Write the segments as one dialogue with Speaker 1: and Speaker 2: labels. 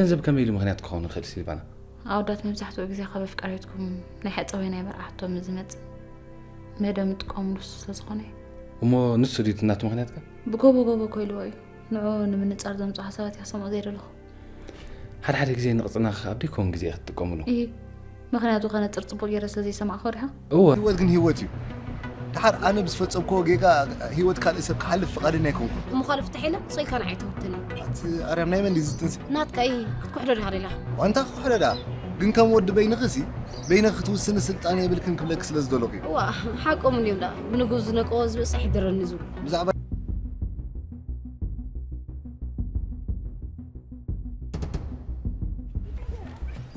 Speaker 1: ገንዘብ ከመይሉ ምክንያት ክኸውን ይኽእል ሲልባና
Speaker 2: ኣውዳት መብዛሕትኡ ግዜ ካብ ፍቃሪትኩም ናይ ሓፀወይ ናይ መርዓሕቶም ዝመጽእ መደም ጥቆምሉ ስለዝኾነ
Speaker 1: እሞ ንሱ ዲት እናቱ ምክንያት ከ
Speaker 2: ብጎቦ ኮይልዎ እዩ ንዑ ንምንጻር ዘምጽኡ ሓሳባት ያሰምዖ ዘይደለኹ
Speaker 1: ሓደ ግዜ ንቕፅና ኣብ ዲኮን ግዜ ክትጥቀምሉ
Speaker 2: ምክንያቱ ከነፅር ጽቡቕ ጌረ ስለዘይሰማዕኸ ሪሓ
Speaker 3: ህይወት ግን ህይወት እዩ ድሓር ኣነ ብዝፈጸምኮ ጌጋ ህይወት ካልእ ሰብ ክሓልፍ ፍቓደኛ ኣይኮንኩን
Speaker 4: እሞ ካልእ ፍትሒለ ጽይካ ንዓይ ተውትኒ
Speaker 3: ኣርያም ናይ መን ዝትንሲ
Speaker 4: ናትካ ክትኩሕዶ ዲኻ ሌላ
Speaker 3: ዋንታ ክኩሕደዳ ግን ከም ወዲ በይንኽሲ በይንኽ ክትውስኒ ስልጣን የብልክን ክብለክ ስለ ዝደለኹ እዩ
Speaker 4: ዋ ሓቆም እንዲዮም ዳ ብንጉስ ዝነቅዎ ዝበፅሕ ይድረኒ ዝብሉ
Speaker 3: ብዛዕባ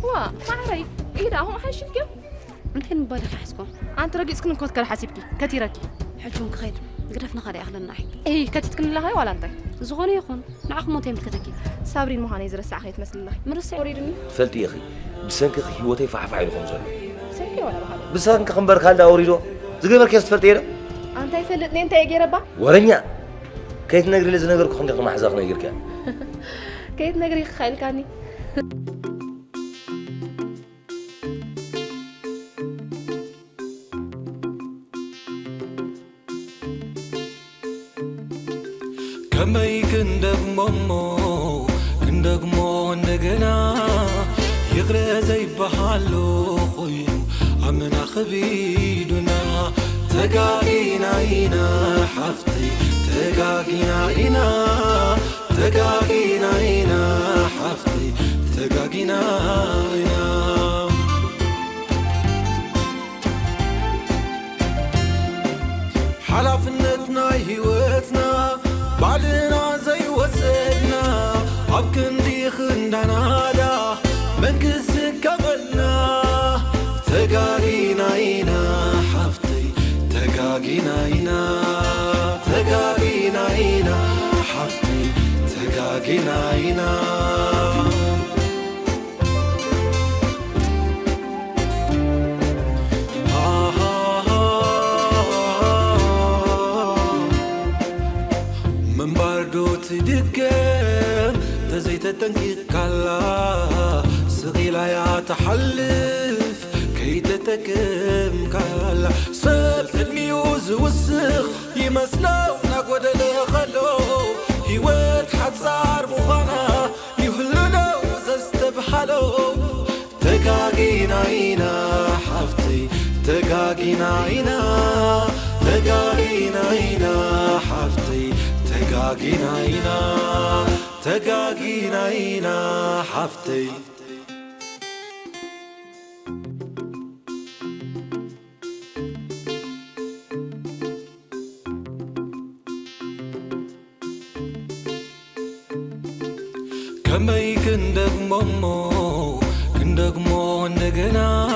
Speaker 5: وا معري إيه ده هم حاشيكم
Speaker 4: أنت مبالغ حسكم
Speaker 5: أنت رجيت كن كوت كره حسيبكي كتيركي
Speaker 4: حجون خير قرفنا خير أخلنا نحي
Speaker 5: إيه كتتكن الله ولا أنت
Speaker 4: زغوني يخون نعخ موتين بالكتكي
Speaker 5: صابرين مهاني يزرع الساعة تمثل الله
Speaker 4: مرسع وريدني
Speaker 6: فلتي يا أخي بسانك هيوتي فعفع له خمسة
Speaker 5: سانكي ولا بحال
Speaker 6: بسانك خمبر خالد أوريدو زغير مركز فلتيرة
Speaker 5: أنت يفلتني أنت يا جربا
Speaker 6: ورنيا كيت نجري لازم نجرك خندق ما حزقنا يجرك
Speaker 5: كيت نجري خيل كاني
Speaker 7: كما يكندق مو ندقنا يغرى زي بحالو خويم عمنا خبيدنا تقاقينا إينا حفتي تقاقينا إينا حفتي تقاقينا إينا حلفنتنا هيوتنا بعدنا زي وسدنا عبكندي خندنا دا منكس قبلنا تقاقينا إينا حفتي تقاقينا إينا حفتي تقاقينا إينا تدقم تزيت تنكيك كلا صغيرة يا تحلف كي تتكم كلا سلت الميوز والسخ يمسلو نقود اللي خلو هيوت حد صار مغانا يهلنا وزستبحلو تقاقينا إينا حفتي تقاقينا إينا حفتي تقاقينا إينا حفتي كما يكندق مو ندقنا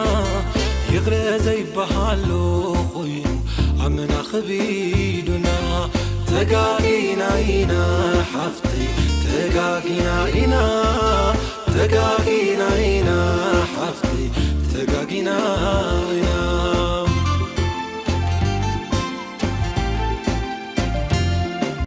Speaker 7: يغرى زي بحالو خويم عمنا خبيدنا تقاقينا إينا حفتي تقاقينا إينا حفتي تقاقينا إينا